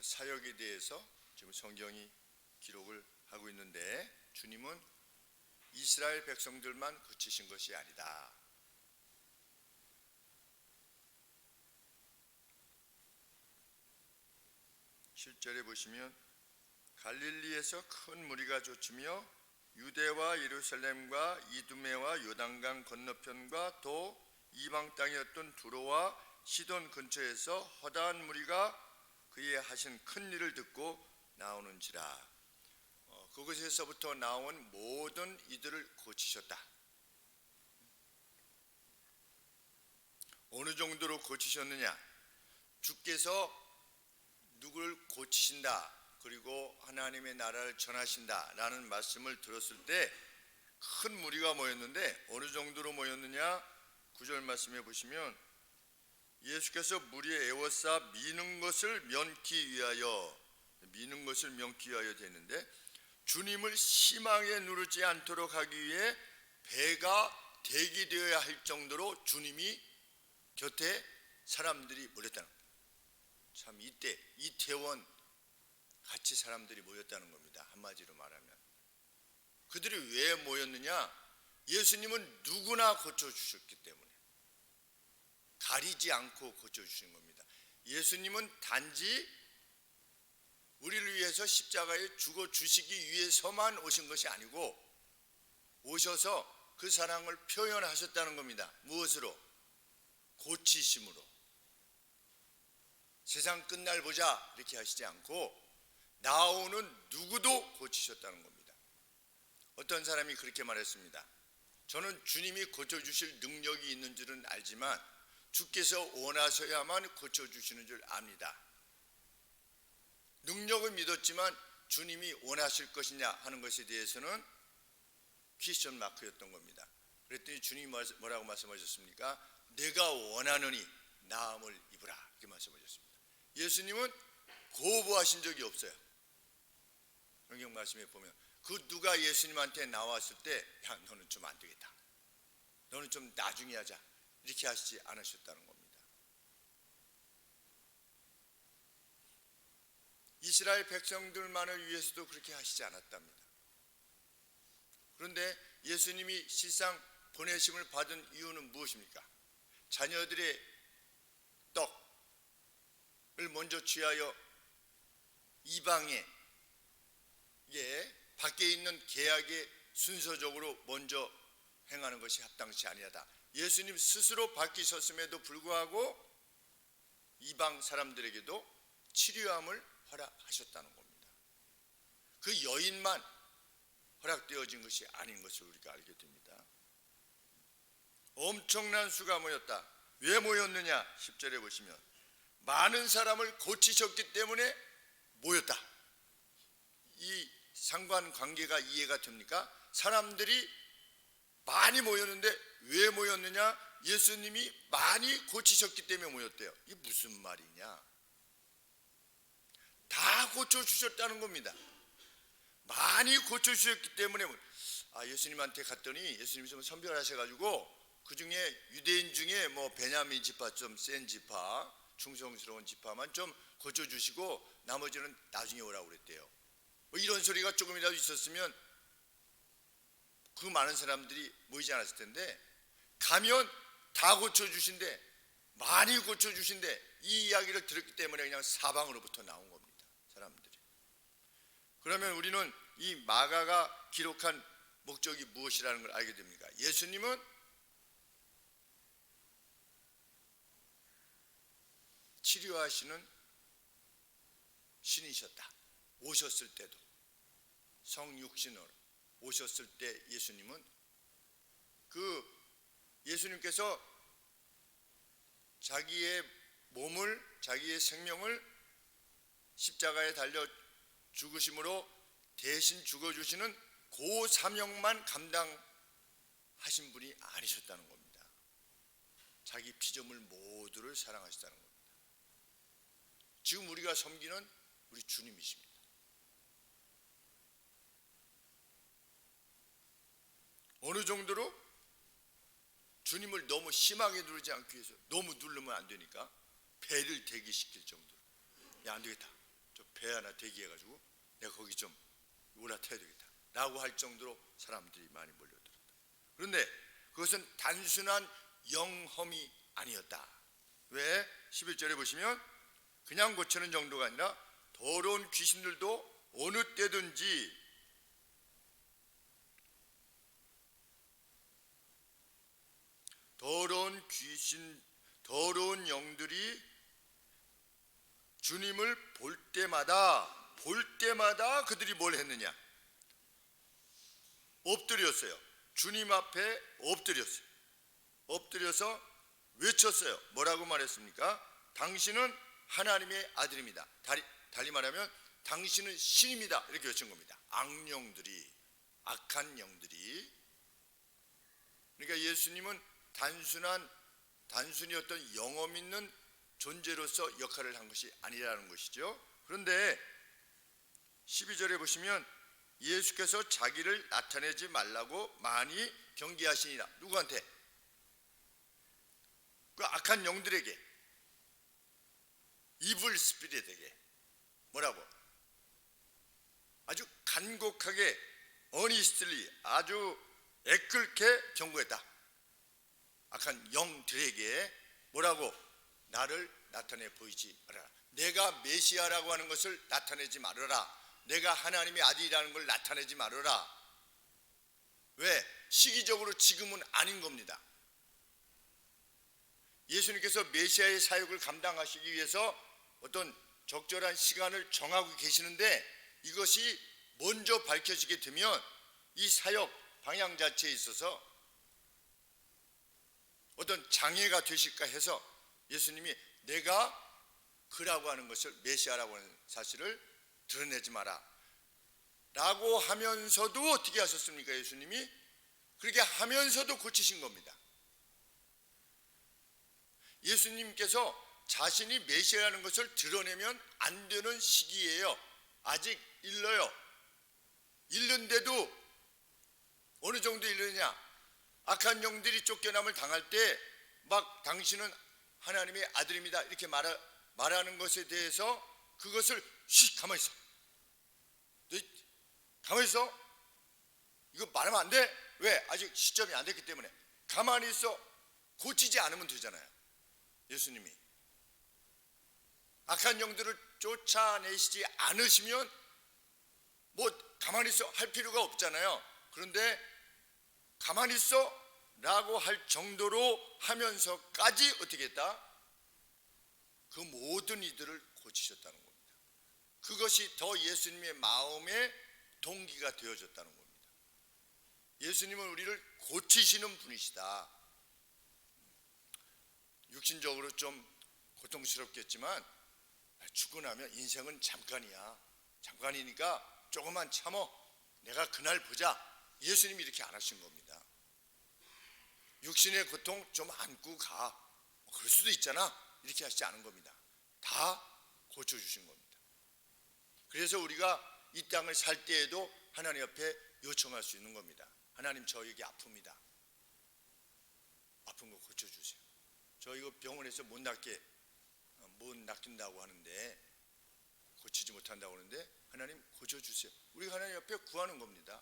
사역에 대해서 지금 성경이 기록을 하고 있는데, 주님은 이스라엘 백성들만 그치신 것이 아니다. 7절에 보시면 갈릴리에서 큰 무리가 쫓으며 유대와 예루살렘과 이두메와 요단강 건너편과 또 이방 땅이었던 두로와 시돈 근처에서 허다한 무리가 그의 하신 큰 일을 듣고 나오는지라. 그곳에서부터 나온 모든 이들을 고치셨다. 어느 정도로 고치셨느냐? 주께서 누구를 고치신다, 그리고 하나님의 나라를 전하신다 라는 말씀을 들었을 때 큰 무리가 모였는데, 어느 정도로 모였느냐? 9절 말씀해 보시면 예수께서 무리에 에워싸 미는 것을 면키 위하여 되는데, 주님을 심하게 누르지 않도록 하기 위해 배가 대기되어야 할 정도로 주님이 곁에 사람들이 몰렸다는 겁니다. 참, 이때 이태원 같이 사람들이 모였다는 겁니다. 한마디로 말하면 그들이 왜 모였느냐? 예수님은 누구나 고쳐주셨기 때문에, 가리지 않고 고쳐주신 겁니다. 예수님은 단지 우리를 위해서 십자가에 죽어주시기 위해서만 오신 것이 아니고, 오셔서 그 사랑을 표현하셨다는 겁니다. 무엇으로? 고치심으로. 세상 끝날 보자 이렇게 하시지 않고 나오는 누구도 고치셨다는 겁니다. 어떤 사람이 그렇게 말했습니다. 저는 주님이 고쳐주실 능력이 있는 줄은 알지만 주께서 원하셔야만 고쳐주시는 줄 압니다. 능력을 믿었지만 주님이 원하실 것이냐 하는 것에 대해서는 퀘스천 마크였던 겁니다. 그랬더니 주님이 뭐라고 말씀하셨습니까? 내가 원하느니 나음을 입으라, 이렇게 말씀하셨습니다. 예수님은 거부하신 적이 없어요. 성경 말씀에 보면 그 누가 예수님한테 나왔을 때, 야, 너는 좀 안 되겠다, 너는 좀 나중에 하자, 이렇게 하시지 않으셨다는 겁니다. 이스라엘 백성들만을 위해서도 그렇게 하시지 않았답니다. 그런데 예수님이 실상 보내심을 받은 이유는 무엇입니까? 자녀들의 떡을 먼저 취하여 이방에, 밖에 있는 계약에 순서적으로 먼저 행하는 것이 합당치 아니하다. 예수님 스스로 바뀌셨음에도 불구하고 이방 사람들에게도 치료함을 허락하셨다는 겁니다. 그 여인만 허락되어진 것이 아닌 것을 우리가 알게 됩니다. 엄청난 수가 모였다. 왜 모였느냐? 10절에 보시면 많은 사람을 고치셨기 때문에 모였다. 이 상관관계가 이해가 됩니까? 사람들이 많이 모였는데 왜 모였느냐? 예수님이 많이 고치셨기 때문에 모였대요. 이게 무슨 말이냐? 다 고쳐주셨다는 겁니다. 많이 고쳐주셨기 때문에, 예수님한테 갔더니 예수님이 좀 선별하셔가지고 그 중에 유대인 중에 베냐민 지파, 좀 센 지파, 충성스러운 지파만 좀 고쳐주시고 나머지는 나중에 오라고 그랬대요. 이런 소리가 조금이라도 있었으면 그 많은 사람들이 모이지 않았을 텐데, 가면 다 고쳐주신대, 많이 고쳐주신대, 이 이야기를 들었기 때문에 그냥 사방으로부터 나온 겁니다, 사람들이. 그러면 우리는 이 마가가 기록한 목적이 무엇이라는 걸 알게 됩니까? 예수님은 치료하시는 신이셨다. 오셨을 때도, 성육신으로 오셨을 때 예수님은 예수님께서 자기의 몸을, 자기의 생명을 십자가에 달려 죽으심으로 대신 죽어주시는 그 사명만 감당하신 분이 아니셨다는 겁니다. 자기 피조물 모두를 사랑하셨다는 겁니다. 지금 우리가 섬기는 우리 주님이십니다. 어느 정도로? 주님을 너무 심하게 누르지 않기 위해서. 너무 누르면 안 되니까 배를 대기시킬 정도로. 야, 안 되겠다, 좀 배 하나 대기해가지고 내가 거기 좀 올라타야 되겠다 라고 할 정도로 사람들이 많이 몰려들었다. 그런데 그것은 단순한 영험이 아니었다. 왜? 11절에 보시면 그냥 고치는 정도가 아니라 더러운 귀신들도 어느 때든지 더러운 영들이 주님을 볼 때마다 그들이 뭘 했느냐? 엎드렸어요. 주님 앞에 엎드렸어요. 엎드려서 외쳤어요. 뭐라고 말했습니까? 당신은 하나님의 아들입니다. 달리 말하면 당신은 신입니다. 이렇게 외친 겁니다. 악령들이, 악한 영들이. 그러니까 예수님은 단순히 어떤 영험 있는 존재로서 역할을 한 것이 아니라는 것이죠. 그런데 12절에 보시면 예수께서 자기를 나타내지 말라고 많이 경계하시니라. 누구한테? 그 악한 영들에게, 이블 스피릿에게. 뭐라고? 아주 간곡하게, 어니스틀리, 아주 애끓게 경고했다. 악한 영들에게 뭐라고? 나를 나타내 보이지 말아라. 내가 메시아라고 하는 것을 나타내지 말아라. 내가 하나님의 아들이라는 걸 나타내지 말아라. 왜? 시기적으로 지금은 아닌 겁니다. 예수님께서 메시아의 사역을 감당하시기 위해서 어떤 적절한 시간을 정하고 계시는데 이것이 먼저 밝혀지게 되면 이 사역 방향 자체에 있어서 어떤 장애가 되실까 해서 예수님이 내가 그라고 하는 것을, 메시아라고 하는 사실을 드러내지 마라 라고 하면서도 어떻게 하셨습니까? 예수님이 그렇게 하면서도 고치신 겁니다. 예수님께서 자신이 메시아라는 것을 드러내면 안 되는 시기예요. 아직 일러요. 일른데도 어느 정도 일르냐? 악한 영들이 쫓겨남을 당할 때 막 당신은 하나님의 아들입니다 이렇게 말하는 것에 대해서 그것을 가만히 있어. 너 가만히 있어. 이거 말하면 안 돼. 왜? 아직 시점이 안 됐기 때문에. 가만히 있어. 고치지 않으면 되잖아요. 예수님이 악한 영들을 쫓아내시지 않으시면 뭐 가만히 있어 할 필요가 없잖아요. 그런데 가만히 있어 라고 할 정도로 하면서까지 어떻게 했다? 그 모든 이들을 고치셨다는 겁니다. 그것이 더 예수님의 마음의 동기가 되어졌다는 겁니다. 예수님은 우리를 고치시는 분이시다. 육신적으로 좀 고통스럽겠지만 죽고 나면 인생은 잠깐이니까 조금만 참어. 내가 그날 보자. 예수님이 이렇게 안 하신 겁니다. 육신의 고통 좀 안고 가. 그럴 수도 있잖아. 이렇게 하시지 않은 겁니다. 다 고쳐주신 겁니다. 그래서 우리가 이 땅을 살 때에도 하나님 앞에 요청할 수 있는 겁니다. 하나님, 저에게 아픕니다. 아픈 거 고쳐주세요. 저 이거 병원에서 못 낫긴다고 하는데, 고치지 못한다고 하는데 하나님 고쳐주세요. 우리가 하나님 앞에 구하는 겁니다.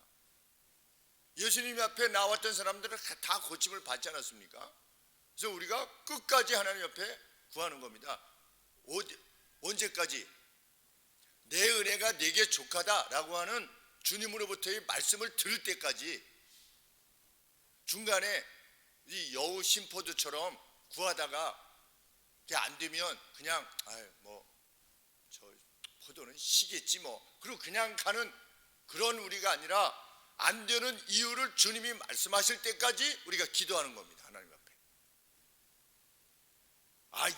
예수님 앞에 나왔던 사람들은 다 고침을 받지 않았습니까? 그래서 우리가 끝까지 하나님 앞에 구하는 겁니다. 언제까지? 내 은혜가 내게 족하다라고 하는 주님으로부터의 말씀을 들을 때까지. 중간에 이 여우 심포도처럼 구하다가 그게 안 되면 그냥 저 포도는 시겠지 뭐, 그리고 그냥 가는 그런 우리가 아니라 안 되는 이유를 주님이 말씀하실 때까지 우리가 기도하는 겁니다. 하나님 앞에.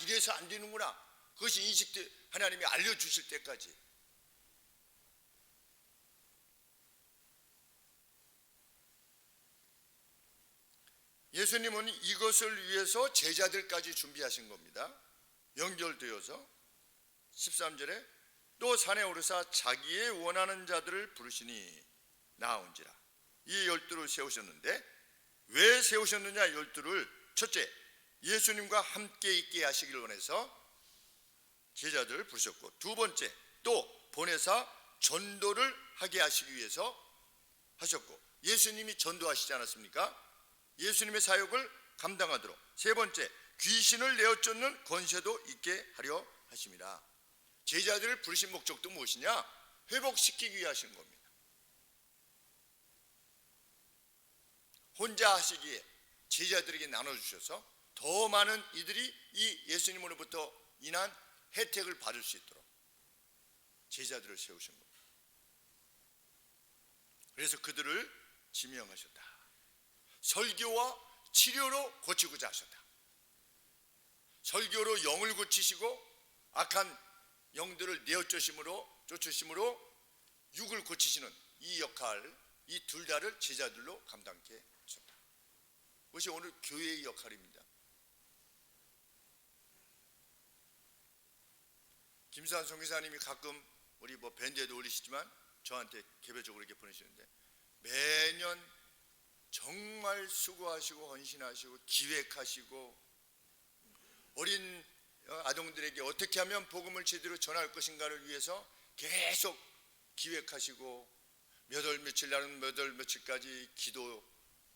이래서 안 되는구나. 그것이 인식돼 하나님이 알려주실 때까지. 예수님은 이것을 위해서 제자들까지 준비하신 겁니다. 연결되어서 13절에 또 산에 오르사 자기의 원하는 자들을 부르시니 나온지라. 이 12를 세우셨는데 왜 세우셨느냐? 12를 첫째, 예수님과 함께 있게 하시길 원해서 제자들을 부르셨고, 두 번째 또 보내사 전도를 하게 하시기 위해서 하셨고, 예수님이 전도하시지 않았습니까? 예수님의 사역을 감당하도록. 세 번째, 귀신을 내어 쫓는 권세도 있게 하려 하심이라. 제자들을 부르신 목적도 무엇이냐? 회복시키기 위해 하신 겁니다. 혼자 하시기에 제자들에게 나눠주셔서 더 많은 이들이 이 예수님으로부터 인한 혜택을 받을 수 있도록 제자들을 세우신 겁니다. 그래서 그들을 지명하셨다. 설교와 치료로 고치고자 하셨다. 설교로 영을 고치시고 악한 영들을 내어 쫓으심으로 육을 고치시는 이 역할, 이 둘 다를 제자들로 감당케 하셨다. 그것이 오늘 교회의 역할입니다. 김수환 선교사님이 가끔 우리 밴드에도 올리시지만 저한테 개별적으로 이렇게 보내시는데, 매년 정말 수고하시고 헌신하시고 기획하시고 어린 아동들에게 어떻게 하면 복음을 제대로 전할 것인가를 위해서 계속 기획하시고, 몇 월 며칠 날은 몇 월 며칠까지 기도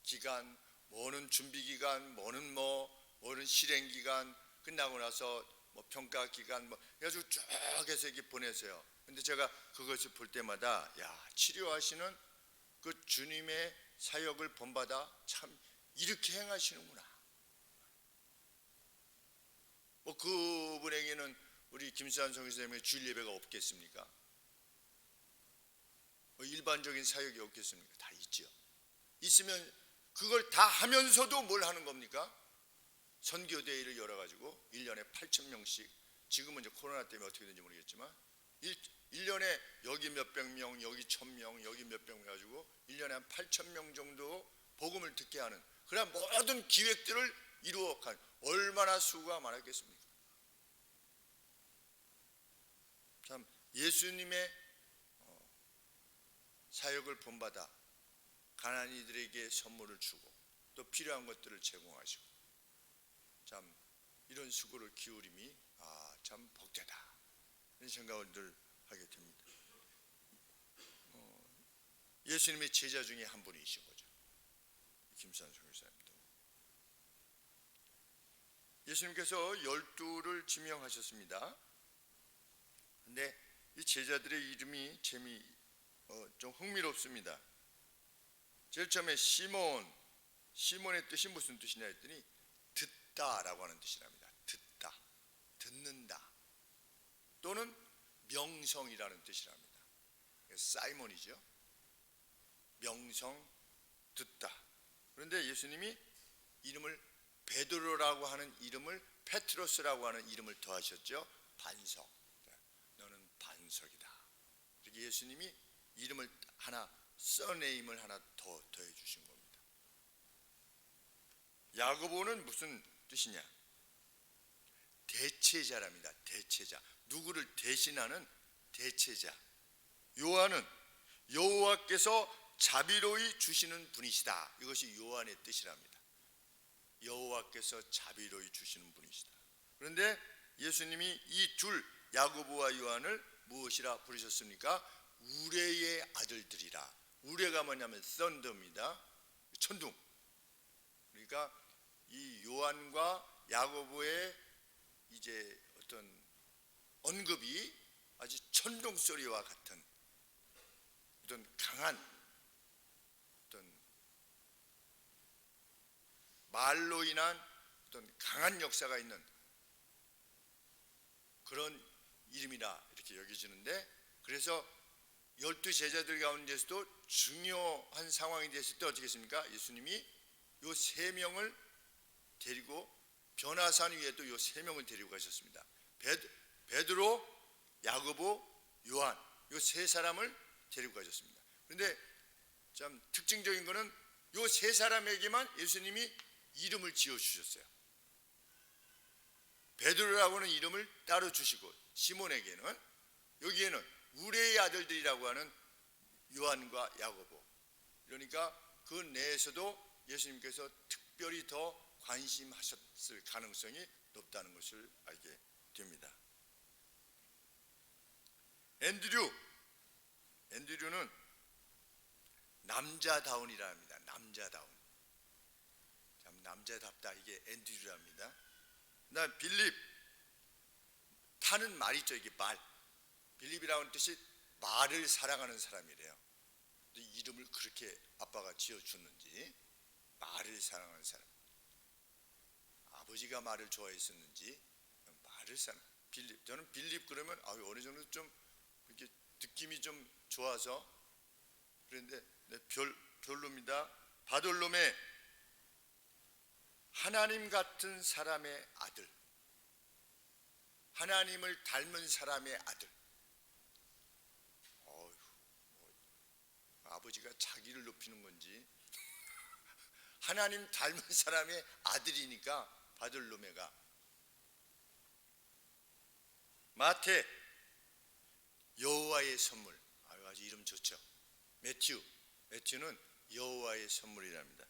기간, 뭐는 준비 기간, 뭐는 실행 기간, 끝나고 나서 평가 기간, 그래가지고 쭉 해서 이렇게 보내세요. 근데 제가 그것을 볼 때마다, 야, 치료하시는 그 주님의 사역을 본받아 참 이렇게 행하시는구나. 그분에게는 우리 김수환 선교사님의 주일 예배가 없겠습니까? 일반적인 사역이 없겠습니까? 다 있죠. 있으면 그걸 다 하면서도 뭘 하는 겁니까? 선교대회를 열어가지고 1년에 8,000명씩, 지금은 이제 코로나 때문에 어떻게 되는지 모르겠지만 1년에 여기 몇백 명, 여기 1,000명, 여기 몇백 명 해가지고 1년에 한 8,000명 정도 복음을 듣게 하는 그런 모든 기획들을 이루어간, 얼마나 수고가 많았겠습니까? 참 예수님의 사역을 본받아 가난한 이들에게 선물을 주고 또 필요한 것들을 제공하시고, 참 이런 수고를 기울임이 참 복되다, 이런 생각을 늘 하게 됩니다. 예수님의 제자 중에 한 분이신 거죠. 김수환 선교사님도. 예수님께서 12를 지명하셨습니다. 근데 이 제자들의 이름이 좀 흥미롭습니다. 제일 처음에 시몬의 뜻이 무슨 뜻이냐 했더니 듣다라고 하는 뜻이랍니다. 듣다, 듣는다, 또는 명성이라는 뜻이랍니다. 사이몬이죠. 명성, 듣다. 그런데 예수님이 이름을 베드로라고 하는 이름을 페트로스라고 하는 이름을 더하셨죠. 반석. 너는 반석이다. 이렇게 예수님이 이름을 하나, 서네임을 하나 더 더해 주신 겁니다. 야고보는 무슨 뜻이냐? 대체자랍니다. 대체자. 누구를 대신하는 대체자. 요한은 여호와께서 자비로이 주시는 분이시다. 이것이 요한의 뜻이랍니다. 여호와께서 자비로이 주시는 분이시다. 그런데 예수님이 이 둘, 야고보와 요한을 무엇이라 부르셨습니까? 우레의 아들들이라. 우레가 뭐냐면 썬더입니다. 천둥. 그러니까 이 요한과 야고보의 이제 어떤 언급이 아주 천둥 소리와 같은 어떤 강한, 어떤 말로 인한 어떤 강한 역사가 있는 그런 이름이라 이렇게 여겨지는데, 그래서 12 제자들 가운데서도 중요한 상황이 됐을 때 어떻게 했습니까? 예수님이 요 3명을 데리고 변화산 위에 또 요 3명을 데리고 가셨습니다. 베드로, 야고보, 요한, 요 3사람을 데리고 가셨습니다. 그런데 참 특징적인 거는 요 3사람에게만 예수님이 이름을 지어 주셨어요. 베드로라고는 이름을 따로 주시고, 시몬에게는, 여기에는 우레의 아들들이라고 하는 요한과 야고보, 그러니까 그 내에서도 예수님께서 특별히 더 관심하셨을 가능성이 높다는 것을 알게 됩니다. 앤드류는 남자다운이라 합니다. 남자다운. 참 남자답다, 이게 앤드류랍니다. 나 빌립, 타는 말 있죠, 이게 말. 빌립이라는 뜻이 말을 사랑하는 사람이래요. 이름을 그렇게 아빠가 지어줬는지, 말을 사랑하는 사람. 아버지가 말을 좋아했었는지 말을 사랑. 빌립, 저는 빌립 그러면 어느 정도 좀 이렇게 느낌이 좀 좋아서 그런데 별로입니다. 바돌로메, 하나님 같은 사람의 아들, 하나님을 닮은 사람의 아들. 아버지가 자기를 높이는 건지 하나님 닮은 사람의 아들이니까 바돌로메가. 마태, 여호와의 선물. 아주 이름 좋죠. 매튜는 여호와의 선물이랍니다.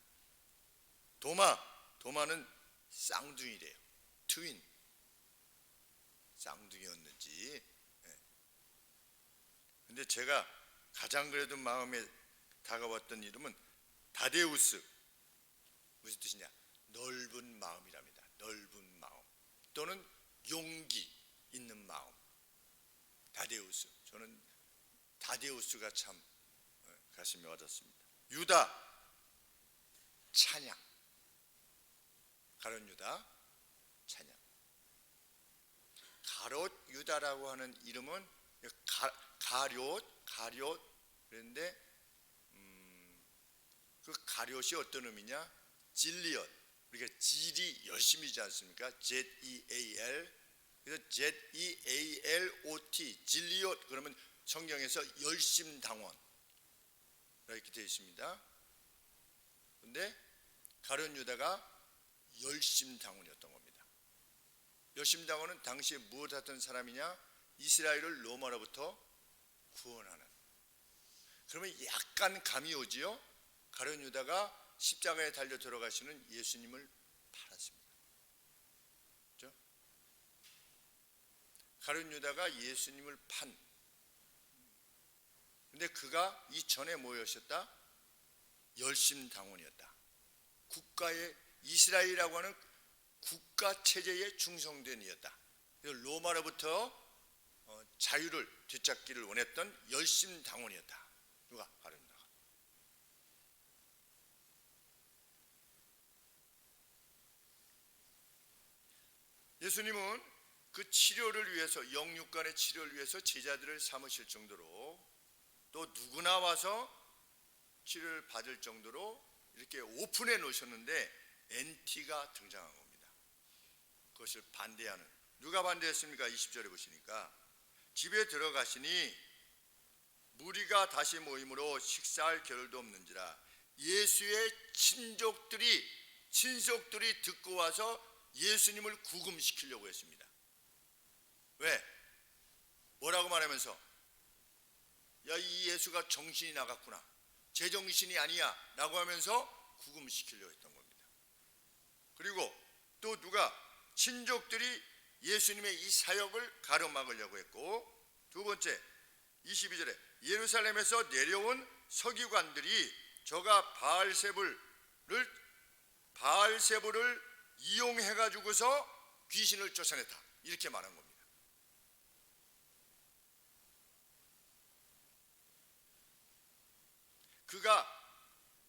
도마는 쌍둥이래요. 트윈, 쌍둥이였는지. 근데 제가 가장 그래도 마음에 다가왔던 이름은 다데우스. 무슨 뜻이냐? 넓은 마음이랍니다. 넓은 마음 또는 용기 있는 마음. 다데우스. 저는 다데우스가 참 가슴에 와닿습니다. 유다, 찬양. 가룟 유다, 찬양. 가롯 유다라고 하는 이름은 가롯 그런데 그 가롯이 어떤 의미냐? 진리엇. 우리가 질이 열심이지 않습니까? ZEAL. 그래서 ZEALOT, 진리엇. 그러면 성경에서 열심당원 이렇게 되어 있습니다. 그런데 가룟 유다가 열심당원이었던 겁니다. 열심당원은 당시에 무엇 하던 사람이냐? 이스라엘을 로마로부터 구원하는. 그러면 약간 감이 오지요. 가룟 유다가 십자가에 달려 들어가시는 예수님을 팔았습니다. 그렇죠? 가룟 유다가 예수님을 판. 근데 그가 이전에 뭐였었다? 열심당원이었다. 국가의, 이스라엘이라고 하는 국가 체제에 충성된 이였다. 로마로부터 자유를 되찾기를 원했던 열심당원이었다. 누가? 가룟 유다가. 예수님은 그 치료를 위해서, 영육간의 치료를 위해서 제자들을 삼으실 정도로, 또 누구나 와서 치료를 받을 정도로 이렇게 오픈해 놓으셨는데 NT가 등장한 겁니다. 그것을 반대하는. 누가 반대했습니까? 20절에 보시니까 집에 들어가시니 무리가 다시 모임으로 식사할 겨를도 없는지라 예수의 친족들이 듣고 와서 예수님을 구금시키려고 했습니다. 왜? 뭐라고 말하면서? 야, 이 예수가 정신이 나갔구나, 제정신이 아니야 라고 하면서 구금시키려고 했던 겁니다. 그리고 또 누가? 친족들이 예수님의 이 사역을 가로막으려고 했고, 두 번째 22절에 예루살렘에서 내려온 서기관들이 저가 바알세불을 이용해가지고서 귀신을 쫓아냈다, 이렇게 말한 겁니다. 그가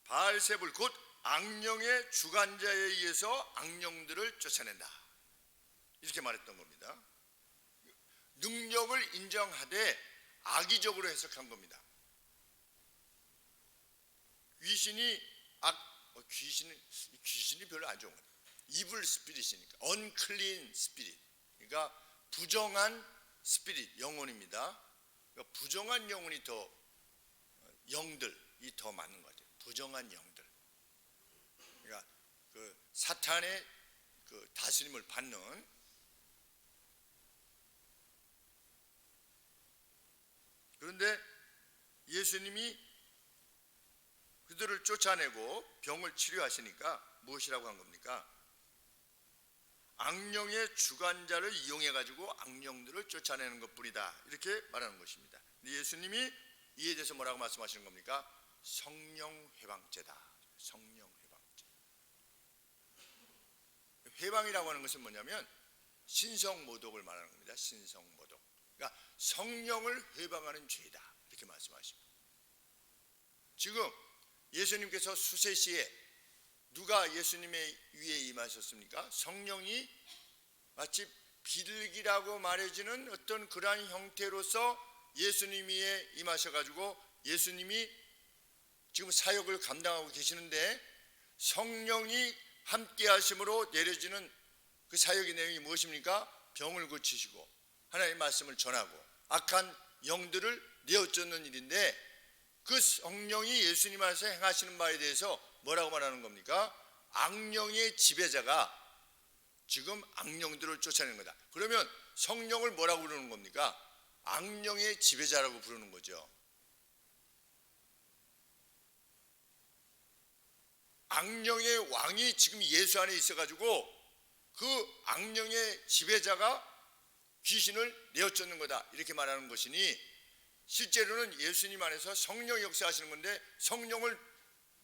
바알세불, 곧 악령의 주관자에 의해서 악령들을 쫓아낸다, 이렇게 말했던 겁니다. 능력을 인정하되 악의적으로 해석한 겁니다. 귀신이 별로 안 좋은 거예요. 이블 스피릿이니까, unclean spirit, 그러니까 부정한 스피릿, 영혼입니다. 그러니까 부정한 영혼이 영들이 더 맞는 것 같아요. 부정한 영들. 그러니까 그 사탄의 그 다스림을 받는. 그런데 예수님이 그들을 쫓아내고 병을 치료하시니까 무엇이라고 한 겁니까? 악령의 주관자를 이용해 가지고 악령들을 쫓아내는 것뿐이다, 이렇게 말하는 것입니다. 예수님이 이에 대해서 뭐라고 말씀하시는 겁니까? 성령 회방죄다. 성령 회방죄. 회방이라고 하는 것은 뭐냐면 신성모독을 말하는 겁니다. 신성모독. 그러니까 성령을 회방하는 죄다, 이렇게 말씀하십니다. 지금 예수님께서 수세시에 누가 예수님의 위에 임하셨습니까? 성령이 마치 비둘기라고 말해지는 어떤 그러한 형태로서 예수님 위에 임하셔가지고 예수님이 지금 사역을 감당하고 계시는데, 성령이 함께 하심으로 내려지는 그 사역의 내용이 무엇입니까? 병을 고치시고 하나님의 말씀을 전하고 악한 영들을 내어쫓는 일인데, 그 성령이 예수님 안에서 행하시는 바에 대해서 뭐라고 말하는 겁니까? 악령의 지배자가 지금 악령들을 쫓아내는 거다. 그러면 성령을 뭐라고 부르는 겁니까? 악령의 지배자라고 부르는 거죠. 악령의 왕이 지금 예수 안에 있어가지고 그 악령의 지배자가 귀신을 내어쫓는 거다, 이렇게 말하는 것이니, 실제로는 예수님 안에서 성령이 역사하시는 건데 성령을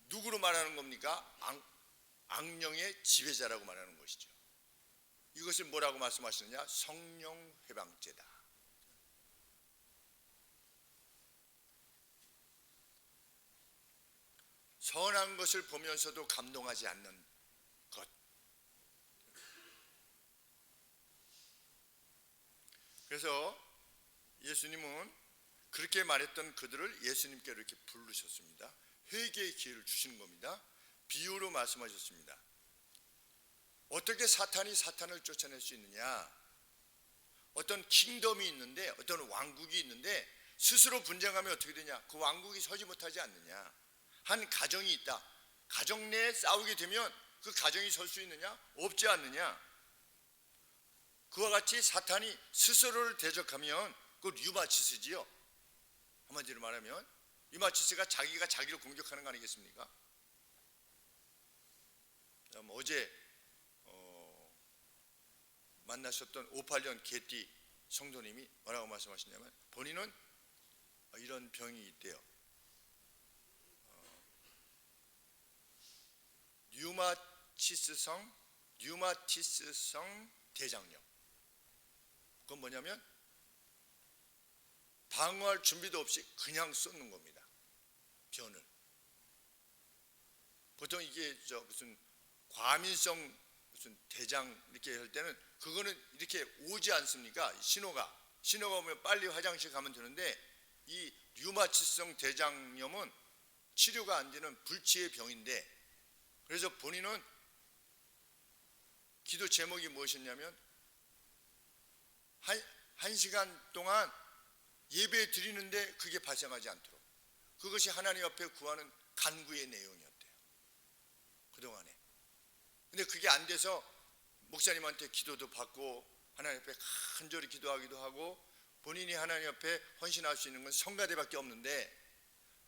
누구로 말하는 겁니까? 악령의 지배자라고 말하는 것이죠. 이것을 뭐라고 말씀하시느냐? 성령 회방죄다. 선한 것을 보면서도 감동하지 않는 것. 그래서 예수님은 그렇게 말했던 그들을 예수님께로 이렇게 부르셨습니다. 회개의 기회를 주시는 겁니다. 비유로 말씀하셨습니다. 어떻게 사탄이 사탄을 쫓아낼 수 있느냐? 어떤 킹덤이 있는데, 어떤 왕국이 있는데 스스로 분쟁하면 어떻게 되냐? 그 왕국이 서지 못하지 않느냐? 한 가정이 있다. 가정 내에 싸우게 되면 그 가정이 설 수 있느냐? 없지 않느냐? 그와 같이 사탄이 스스로를 대적하면 그 류마티스지요. 한마디로 말하면 류마티스가 자기가 자기를 공격하는 거 아니겠습니까? 어제 만나셨던 58년 개띠 성도님이 뭐라고 말씀하시냐면, 본인은 이런 병이 있대요. 류마티스성 대장염. 그건 뭐냐면 방어할 준비도 없이 그냥 쏟는 겁니다. 변을. 보통 이게 무슨 과민성 무슨 대장 이렇게 할 때는 그거는 이렇게 오지 않습니까? 신호가 오면 빨리 화장실 가면 되는데, 이 류마티스성 대장염은 치료가 안 되는 불치의 병인데, 그래서 본인은 기도 제목이 무엇이었냐면, 한 시간 동안 예배 드리는데 그게 발생하지 않도록, 그것이 하나님 앞에 구하는 간구의 내용이었대요, 그동안에. 근데 그게 안 돼서 목사님한테 기도도 받고 하나님 앞에 간절히 기도하기도 하고, 본인이 하나님 앞에 헌신할 수 있는 건 성가대밖에 없는데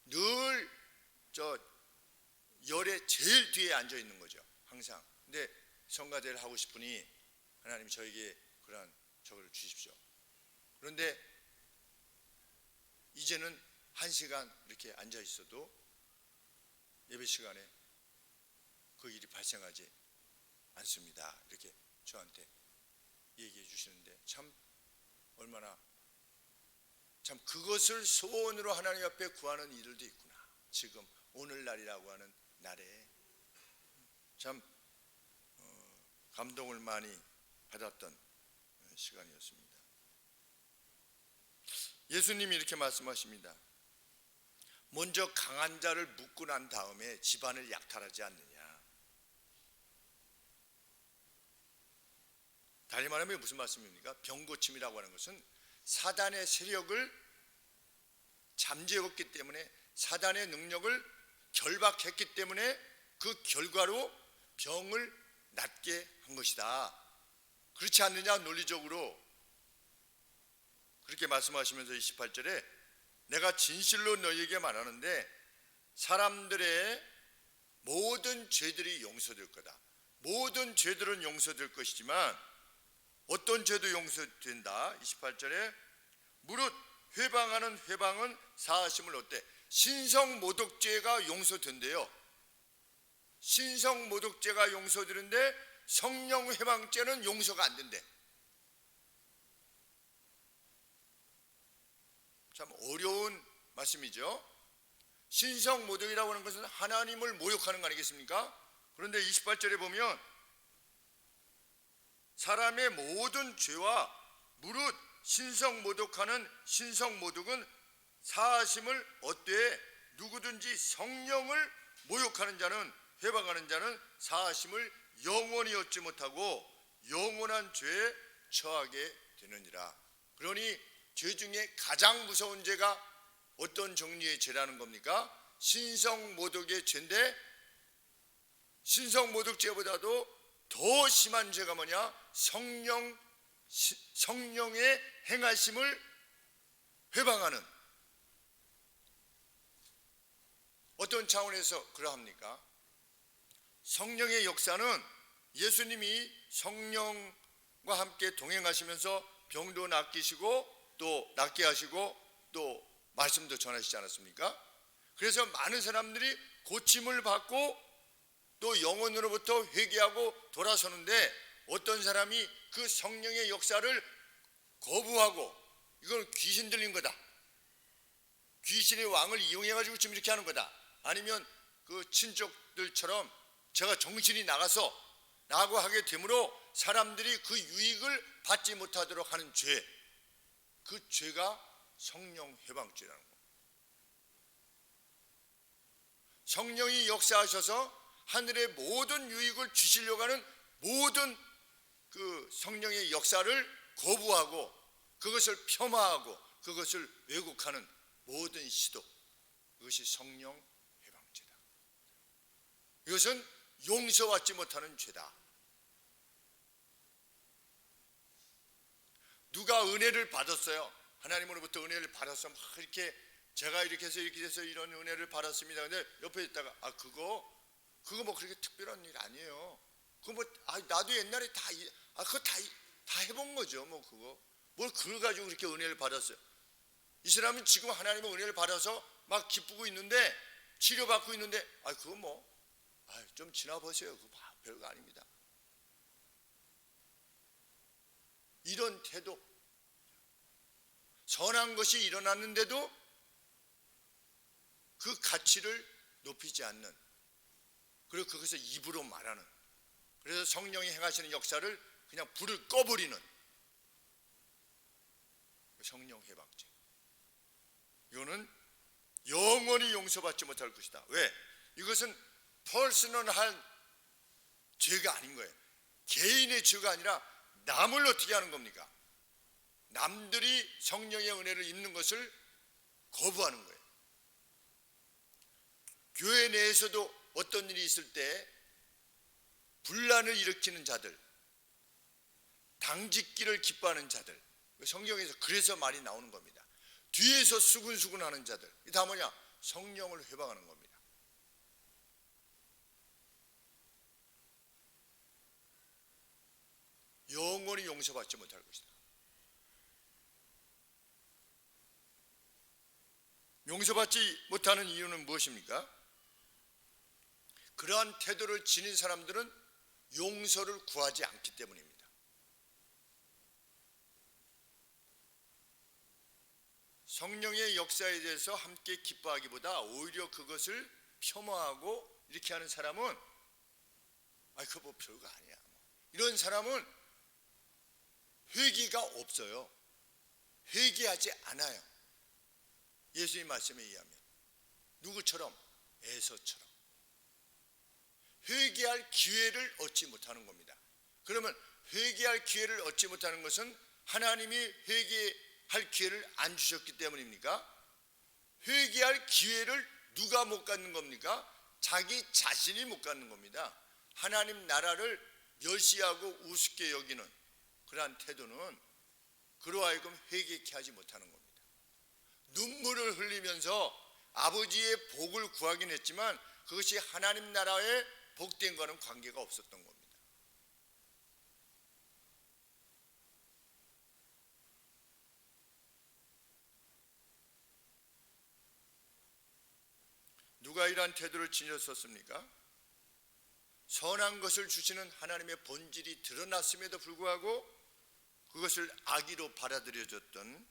늘 열의 제일 뒤에 앉아 있는 거죠, 항상. 근데 성가대를 하고 싶으니 하나님 저에게 그러한 저걸 주십시오. 그런데 이제는 한 시간 이렇게 앉아 있어도 예배 시간에 그 일이 발생하지 않습니다, 이렇게 저한테 얘기해 주시는데, 참 얼마나 참 그것을 소원으로 하나님 앞에 구하는 이들도 있구나. 지금 오늘날이라고 하는 날에 참 감동을 많이 받았던 시간이었습니다. 예수님이 이렇게 말씀하십니다. 먼저 강한 자를 묶고 난 다음에 집안을 약탈하지 않느냐. 다시 말하면 무슨 말씀입니까? 병고침이라고 하는 것은 사단의 세력을 잠재웠기 때문에, 사단의 능력을 결박했기 때문에 그 결과로 병을 낫게 한 것이다. 그렇지 않느냐? 논리적으로 그렇게 말씀하시면서 28절에 내가 진실로 너희에게 말하는데 사람들의 모든 죄들이 용서될 거다. 모든 죄들은 용서될 것이지만 어떤 죄도 용서된다. 28절에 무릇 회방하는 회방은 사하심을 어때? 신성모독죄가 용서된대요. 신성모독죄가 용서되는데 성령회방죄는 용서가 안 된대. 참 어려운 말씀이죠. 신성모독이라고 하는 것은 하나님을 모욕하는 거 아니겠습니까? 그런데 28절에 보면 사람의 모든 죄와 무릇 신성모독하는 신성모독은 사하심을 얻되 누구든지 성령을 모욕하는 자는 회방하는 자는 사하심을 영원히 얻지 못하고 영원한 죄에 처하게 되느니라. 그러니 죄 중에 가장 무서운 죄가 어떤 종류의 죄라는 겁니까? 신성모독의 죄인데 신성모독죄보다도 더 심한 죄가 뭐냐? 성령의 행하심을 회방하는. 어떤 차원에서 그러합니까? 성령의 역사는 예수님이 성령과 함께 동행하시면서 병도 낫기시고 또 낫게 하시고 또 말씀도 전하시지 않았습니까? 그래서 많은 사람들이 고침을 받고 또 영혼으로부터 회개하고 돌아서는데 어떤 사람이 그 성령의 역사를 거부하고 이건 귀신 들린 거다, 귀신의 왕을 이용해가지고 지금 이렇게 하는 거다, 아니면 그 친족들처럼 제가 정신이 나가서 라고 하게 되므로 사람들이 그 유익을 받지 못하도록 하는 죄, 그 죄가 성령 회방죄라는 겁니다. 성령이 역사하셔서 하늘의 모든 유익을 주시려고 하는 모든 그 성령의 역사를 거부하고 그것을 폄하하고 그것을 왜곡하는 모든 시도, 이것이 성령 회방죄다. 이것은 용서받지 못하는 죄다. 누가 은혜를 받았어요. 하나님으로부터 은혜를 받아서 막 이렇게 제가 이렇게 해서 이런 은혜를 받았습니다. 근데 옆에 있다가 그거 뭐 그렇게 특별한 일 아니에요. 그거 뭐 나도 옛날에 그거 다 해본 거죠. 뭐 그거 뭘 그걸 가지고 그렇게 은혜를 받았어요. 이 사람은 지금 하나님의 은혜를 받아서 막 기쁘고 있는데 치료받고 있는데 그거 뭐 좀 지나보세요. 그거 별거 아닙니다. 이런 태도, 선한 것이 일어났는데도 그 가치를 높이지 않는, 그리고 그것을 입으로 말하는, 그래서 성령이 행하시는 역사를 그냥 불을 꺼버리는 성령 회방죄. 이거는 영원히 용서받지 못할 것이다. 왜? 이것은 퍼스널한 죄가 아닌 거예요. 개인의 죄가 아니라 남을 어떻게 하는 겁니까? 남들이 성령의 은혜를 입는 것을 거부하는 거예요. 교회 내에서도 어떤 일이 있을 때 분란을 일으키는 자들, 당짓기를 기뻐하는 자들, 성경에서 그래서 말이 나오는 겁니다. 뒤에서 수근수근 하는 자들, 이 다 뭐냐? 성령을 회방하는 겁니다. 영원히 용서받지 못할 것이다. 용서받지 못하는 이유는 무엇입니까? 그러한 태도를 지닌 사람들은 용서를 구하지 않기 때문입니다. 성령의 역사에 대해서 함께 기뻐하기보다 오히려 그것을 폄하하고 이렇게 하는 사람은 그거 뭐 별거 아니야, 이런 사람은 회개가 없어요. 회개하지 않아요. 예수님 말씀에 의하면 누구처럼? 에서처럼 회개할 기회를 얻지 못하는 겁니다. 그러면 회개할 기회를 얻지 못하는 것은 하나님이 회개할 기회를 안 주셨기 때문입니까? 회개할 기회를 누가 못 갖는 겁니까? 자기 자신이 못 갖는 겁니다. 하나님 나라를 멸시하고 우습게 여기는 그러한 태도는 그로 하여금 회개케 하지 못하는 겁니다. 눈물을 흘리면서 아버지의 복을 구하긴 했지만 그것이 하나님 나라의 복된 것과는 관계가 없었던 겁니다. 누가 이러한 태도를 지녔었습니까? 선한 것을 주시는 하나님의 본질이 드러났음에도 불구하고 그것을 악의로 받아들여졌던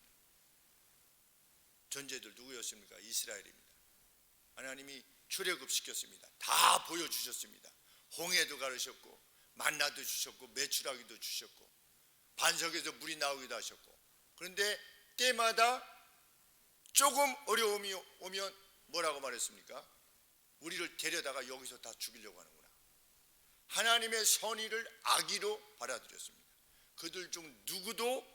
존재들 누구였습니까? 이스라엘입니다. 하나님이 출애굽시켰습니다. 다 보여주셨습니다. 홍해도 가르셨고 만나도 주셨고 메추라기도 주셨고 반석에서 물이 나오기도 하셨고, 그런데 때마다 조금 어려움이 오면 뭐라고 말했습니까? 우리를 데려다가 여기서 다 죽이려고 하는구나. 하나님의 선의를 악의로 받아들였습니다. 그들 중 누구도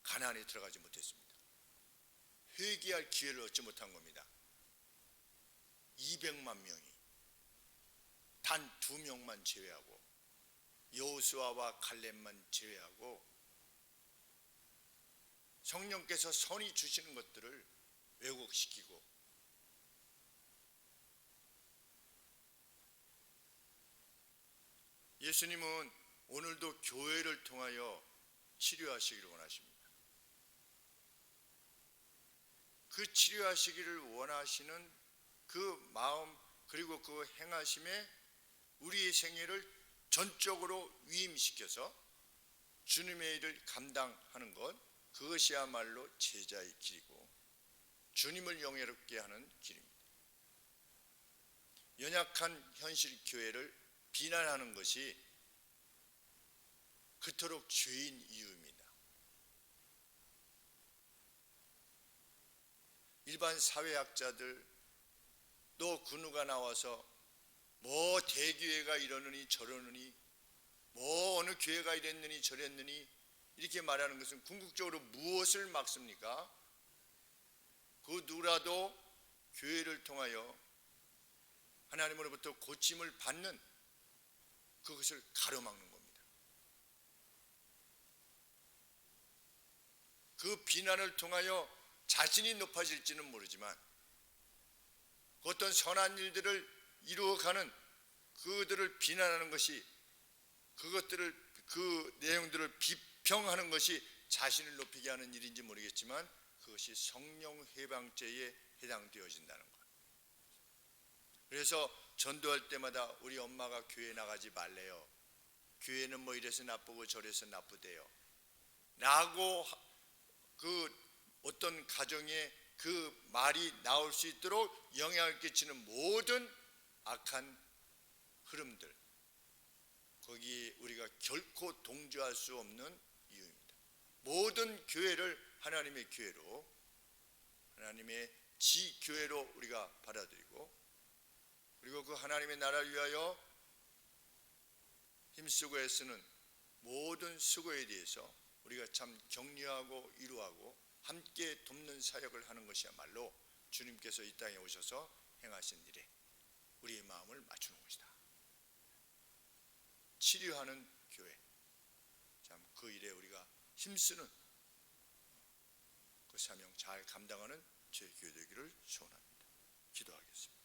가나안에 들어가지 못했습니다. 회개할 기회를 얻지 못한 겁니다. 200만 명이 단 2명만 제외하고 여호수아와 갈렙만 제외하고 성령께서 선이 주시는 것들을 왜곡시키고 예수님은 오늘도 교회를 통하여 치료하시기를 원하십니다. 그 치료하시기를 원하시는 그 마음 그리고 그 행하심에 우리의 생애를 전적으로 위임시켜서 주님의 일을 감당하는 것, 그것이야말로 제자의 길이고 주님을 영예롭게 하는 길입니다. 연약한 현실 교회를 비난하는 것이 그토록 죄인 이유입니다. 일반 사회학자들 또 그 누가 나와서 뭐 대교회가 이러느니 저러느니 뭐 어느 교회가 이랬느니 저랬느니 이렇게 말하는 것은 궁극적으로 무엇을 막습니까? 그 누구라도 교회를 통하여 하나님으로부터 고침을 받는 그것을 가로막는 겁니다. 그 비난을 통하여 자신이 높아질지는 모르지만 어떤 선한 일들을 이루어가는 그들을 비난하는 것이 그 내용들을 비평하는 것이 자신을 높이게 하는 일인지 모르겠지만 그것이 성령 해방죄에 해당되어진다는 것. 그래서 전도할 때마다 우리 엄마가 교회 나가지 말래요. 교회는 뭐 이래서 나쁘고 저래서 나쁘대요. 라고 그 어떤 가정에 그 말이 나올 수 있도록 영향을 끼치는 모든 악한 흐름들, 거기에 우리가 결코 동조할 수 없는 이유입니다. 모든 교회를 하나님의 교회로, 하나님의 지교회로 우리가 받아들이고, 그리고 그 하나님의 나라를 위하여 힘쓰고 애쓰는 모든 수고에 대해서 우리가 참 격려하고 위로하고 함께 돕는 사역을 하는 것이야말로 주님께서 이 땅에 오셔서 행하신 일에 우리의 마음을 맞추는 것이다. 치료하는 교회, 참 그 일에 우리가 힘쓰는 그 사명 잘 감당하는 제 교회 되기를 소원합니다. 기도하겠습니다.